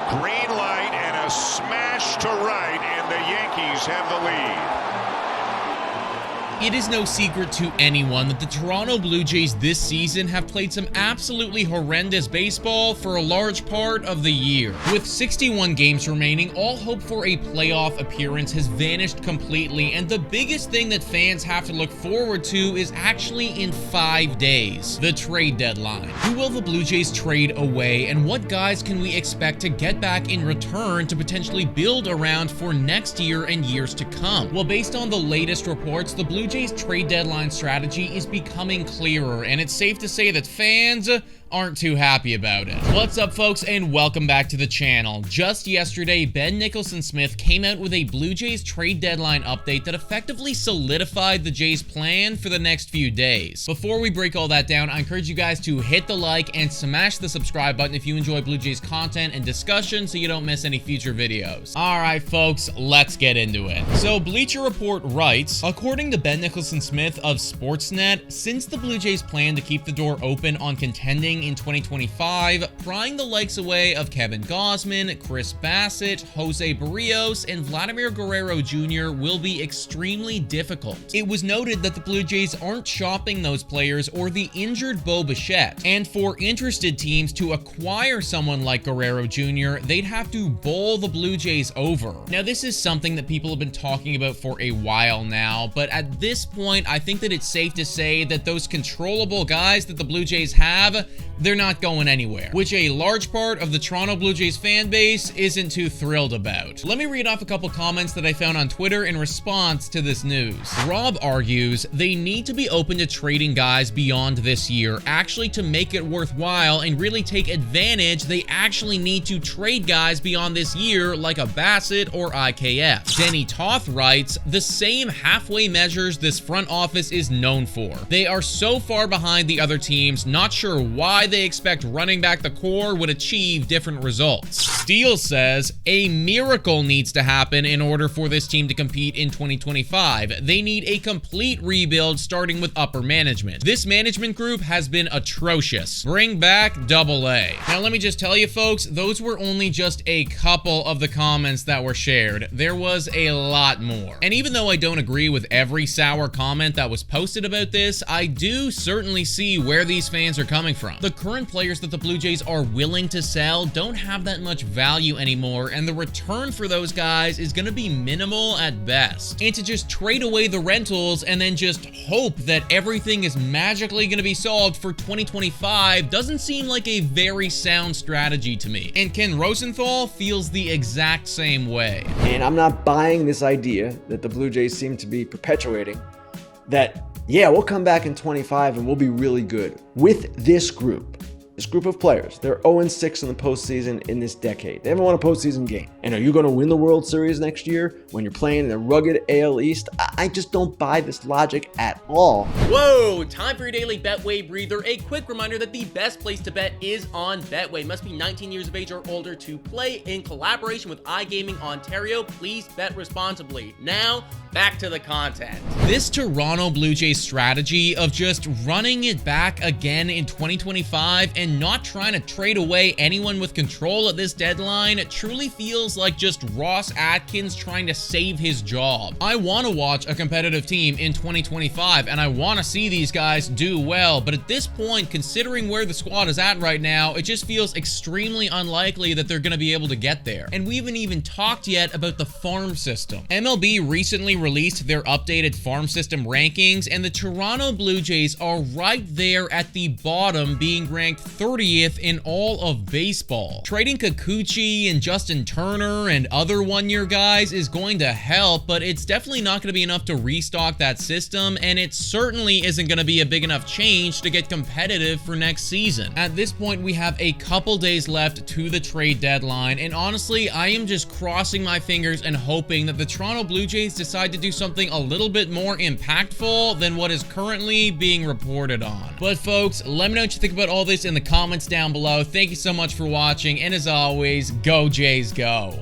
Green light and a smash to right, and the Yankees have the lead. It is no secret to anyone that the Toronto Blue Jays this season have played some absolutely horrendous baseball for a large part of the year. With 61 games remaining, all hope for a playoff appearance has vanished completely, and the biggest thing that fans have to look forward to is actually in 5 days, the trade deadline. Who will the Blue Jays trade away, and what guys can we expect to get back in return to potentially build around for next year and years to come? Well, based on the latest reports, the Blue Jays trade deadline strategy is becoming clearer, and it's safe to say that fans aren't too happy about it. What's up, folks, and welcome back to the channel. Just yesterday, Nicholson Smith came out with a Blue Jays trade deadline update that effectively solidified the Jays' plan for the next few days. Before we break all that down, I encourage you guys to hit the like and smash the subscribe button if you enjoy Blue Jays content and discussion so you don't miss any future videos. Alright, folks, let's get into it. So, Bleacher Report writes, according to Nicholson Smith of Sportsnet, since the Blue Jays plan to keep the door open on contending in 2025, prying the likes away of Kevin Gausman, Chris Bassett, Jose Barrios, and Vladimir Guerrero Jr. will be extremely difficult. It was noted that the Blue Jays aren't shopping those players or the injured Bo Bichette, and for interested teams to acquire someone like Guerrero Jr., they'd have to bowl the Blue Jays over. Now, this is something that people have been talking about for a while now, but at this point, I think that it's safe to say that those controllable guys that the Blue Jays have, they're not going anywhere, which a large part of the Toronto Blue Jays fan base isn't too thrilled about. Let me read off a couple comments that I found on Twitter in response to this news. Rob argues they need to be open to trading guys beyond this year, actually to make it worthwhile and really take advantage. They actually need to trade guys beyond this year like a Bassett or IKF. Denny Toth writes, the same halfway measures this front office is known for. They are so far behind the other teams, not sure why they expect running back the core would achieve different results. Steele says, a miracle needs to happen in order for this team to compete in 2025. They need a complete rebuild starting with upper management. This management group has been atrocious. Bring back AA. Now, let me just tell you, folks, those were only just a couple of the comments that were shared. There was a lot more. And even though I don't agree with every sour comment that was posted about this, I do certainly see where these fans are coming from. The current players that the Blue Jays are willing to sell don't have that much value anymore, and the return for those guys is going to be minimal at best. And to just trade away the rentals and then just hope that everything is magically going to be solved for 2025 doesn't seem like a very sound strategy to me. And Ken Rosenthal feels the exact same way. And I'm not buying this idea that the Blue Jays seem to be perpetuating that, yeah, we'll come back in 25 and we'll be really good. With this group of players, they're 0-6 in the postseason in this decade. They haven't won a postseason game. And are you going to win the World Series next year when you're playing in a rugged AL East? I just don't buy this logic at all. Whoa, time for your daily Betway breather. A quick reminder that the best place to bet is on Betway. Must be 19 years of age or older to play. In collaboration with iGaming Ontario, please bet responsibly. Now, back to the content. This Toronto Blue Jays strategy of just running it back again in 2025 and not trying to trade away anyone with control at this deadline truly feels like just Ross Atkins trying to save his job. I want to watch a competitive team in 2025 and I want to see these guys do well, but at this point, considering where the squad is at right now, it just feels extremely unlikely that they're going to be able to get there. And we haven't even talked yet about the farm system. MLB recently released their updated farm system rankings, and the Toronto Blue Jays are right there at the bottom, being ranked 30th in all of baseball. Trading Kikuchi and Justin Turner and other one-year guys is going to help, but it's definitely not going to be enough to restock that system, and it certainly isn't going to be a big enough change to get competitive for next season. At this point, we have a couple days left to the trade deadline, and honestly, I am just crossing my fingers and hoping that the Toronto Blue Jays decide to do something a little bit more impactful than what is currently being reported on. But folks, let me know what you think about all this in the comments down below. Thank you so much for watching, and as always, go Jays go.